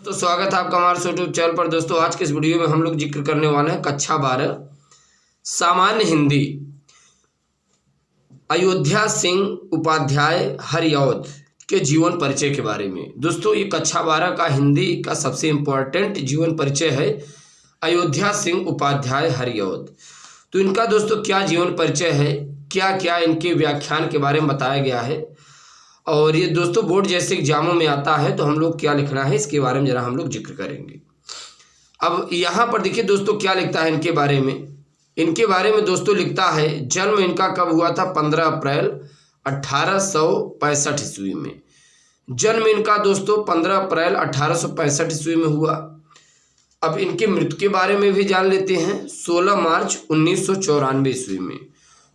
तो स्वागत है आपका हमारे यूट्यूब चैनल पर। दोस्तों आज के इस वीडियो में हम लोग जिक्र करने वाले हैं कक्षा 12 सामान्य हिंदी अयोध्या सिंह उपाध्याय हरिऔध के जीवन परिचय के बारे में। दोस्तों ये कक्षा 12 का हिंदी का सबसे इम्पोर्टेंट जीवन परिचय है अयोध्या सिंह उपाध्याय हरिऔध। तो इनका दोस्तों क्या जीवन परिचय है, क्या क्या इनके व्याख्यान के बारे में बताया गया है और ये दोस्तों बोर्ड जैसे एग्जामों में आता है तो हम लोग क्या लिखना है इसके बारे में ज़रा हम लोग जिक्र करेंगे। अब यहाँ पर देखिए दोस्तों क्या लिखता है इनके बारे में। इनके बारे में दोस्तों लिखता है जन्म इनका कब हुआ था, 15 अप्रैल 1865 ईस्वी में। जन्म इनका दोस्तों 15 अप्रैल 1865 ईस्वी में हुआ। अब इनके मृत्यु के बारे में भी जान लेते हैं, 16 मार्च 1994 ईस्वी में।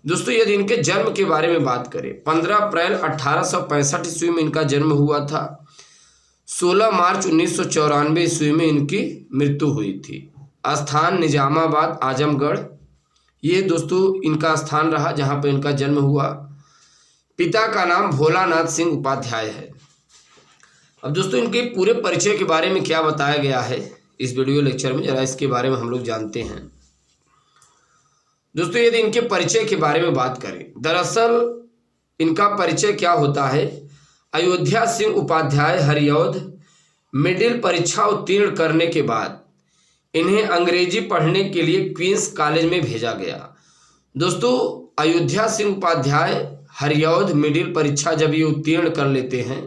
दोस्तों यदि इनके जन्म के बारे में बात करें, 15 अप्रैल 1865 ईस्वी में इनका जन्म हुआ था, 16 मार्च 1994 ईस्वी में इनकी मृत्यु हुई थी। स्थान निजामाबाद आजमगढ़, ये दोस्तों इनका स्थान रहा जहाँ पर इनका जन्म हुआ। पिता का नाम भोलानाथ सिंह उपाध्याय है। अब दोस्तों इनके पूरे परिचय के बारे में क्या बताया गया है इस वीडियो लेक्चर में, जरा इसके बारे में हम लोग जानते हैं। दोस्तों यदि इनके परिचय के बारे में बात करें, दरअसल इनका परिचय क्या होता है, अयोध्या सिंह उपाध्याय हरिऔध मिडिल परीक्षा उत्तीर्ण करने के बाद इन्हें अंग्रेजी पढ़ने के लिए क्वींस कॉलेज में भेजा गया। दोस्तों अयोध्या सिंह उपाध्याय हरिऔध मिडिल परीक्षा जब ये उत्तीर्ण कर लेते हैं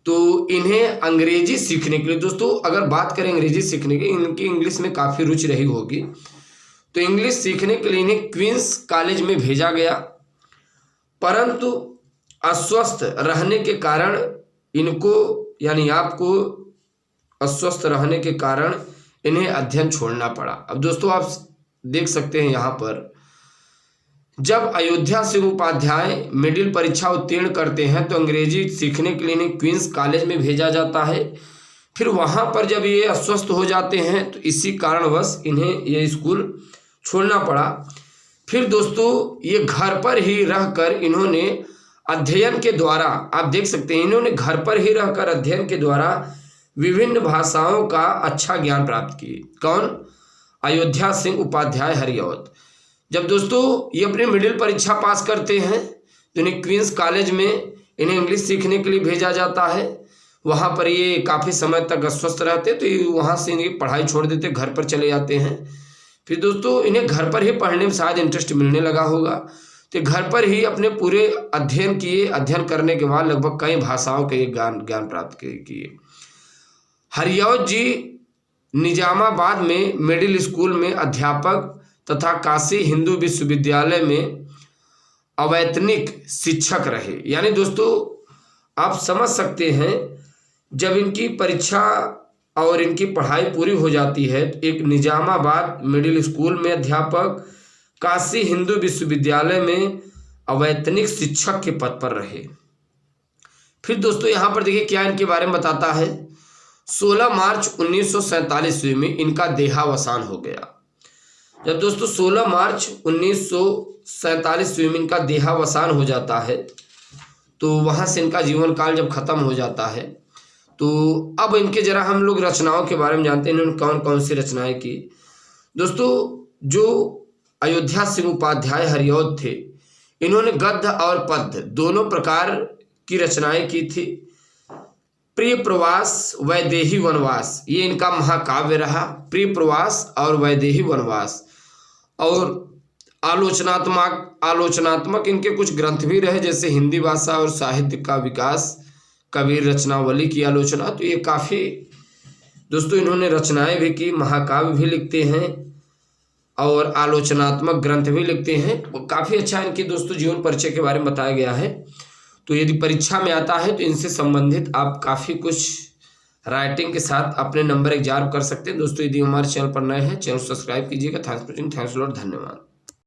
तो इन्हें अंग्रेजी सीखने के लिए, दोस्तों अगर बात करें अंग्रेजी सीखने की, इनकी इंग्लिश में काफ़ी रुचि रही होगी, तो इंग्लिश सीखने के लिए इन्हें क्वींस कॉलेज में भेजा गया। परंतु अस्वस्थ रहने के कारण इनको यानी आपको अस्वस्थ रहने के कारण इन्हें अध्ययन छोड़ना पड़ा। अब दोस्तों आप देख सकते हैं यहाँ पर, जब अयोध्या सिंह उपाध्याय मिडिल परीक्षा उत्तीर्ण करते हैं तो अंग्रेजी सीखने के लिए इन्हें क्वींस कॉलेज में भेजा जाता है। फिर वहाँ पर जब ये अस्वस्थ हो जाते हैं तो इसी कारणवश इन्हें ये स्कूल छोड़ना पड़ा। फिर दोस्तों ये घर पर ही रहकर इन्होंने अध्ययन के द्वारा, आप देख सकते हैं इन्होंने घर पर ही रहकर अध्ययन के द्वारा विभिन्न भाषाओं का अच्छा ज्ञान प्राप्त किए। कौन? अयोध्या सिंह उपाध्याय हरिऔध। जब दोस्तों ये अपनी मिडिल परीक्षा पास करते हैं तो इन्हें क्वींस कॉलेज में इन्हें इंग्लिश सीखने के लिए भेजा जाता है। वहाँ पर ये काफ़ी समय तक अस्वस्थ रहते तो ये वहाँ से इनकी पढ़ाई छोड़ देते, घर पर चले जाते हैं। फिर दोस्तों इन्हें घर पर ही पढ़ने में शायद इंटरेस्ट मिलने लगा होगा, तो घर पर ही अपने पूरे अध्ययन किए। अध्ययन करने के बाद लगभग कई भाषाओं के ज्ञान प्राप्त किए। हरिऔध जी निजामाबाद में मिडिल स्कूल में अध्यापक तथा काशी हिंदू विश्वविद्यालय में अवैतनिक शिक्षक रहे। यानी दोस्तों आप समझ सकते हैं, जब इनकी परीक्षा और इनकी पढ़ाई पूरी हो जाती है तो एक निजामाबाद मिडिल स्कूल में अध्यापक, काशी हिंदू विश्वविद्यालय में अवैतनिक शिक्षक के पद पर रहे। फिर दोस्तों यहाँ पर देखिए क्या इनके बारे में बताता है, 16 मार्च 1947 ईस्वी में इनका देहावसान हो गया। जब दोस्तों 16 मार्च 1947 ईस्वी में इनका देहावसान हो जाता है तो वहाँ से इनका जीवन काल जब खत्म हो जाता है तो अब इनके जरा हम लोग रचनाओं के बारे में जानते हैं, इन्होंने कौन कौन सी रचनाएं की। दोस्तों जो अयोध्या सिंह उपाध्याय हरिऔध थे, इन्होंने गद्य और पद्य दोनों प्रकार की रचनाएं की थी। प्रिय प्रवास, वैदेही वनवास, ये इनका महाकाव्य रहा। प्रिय प्रवास और वैदेही वनवास। और आलोचनात्मक इनके कुछ ग्रंथ भी रहे, जैसे हिंदी भाषा और साहित्य का विकास, कबीर रचनावली की आलोचना। तो ये काफ़ी दोस्तों इन्होंने रचनाएं भी की, महाकाव्य भी लिखते हैं और आलोचनात्मक ग्रंथ भी लिखते हैं। काफ़ी अच्छा इनके दोस्तों जीवन परिचय के बारे में बताया गया है। तो यदि परीक्षा में आता है तो इनसे संबंधित आप काफ़ी कुछ राइटिंग के साथ अपने नंबर एग्जाम कर सकते हैं। दोस्तों यदि हमारे चैनल पर नए हैं, चैनल सब्सक्राइब कीजिएगा। थैंक्स लॉट, धन्यवाद।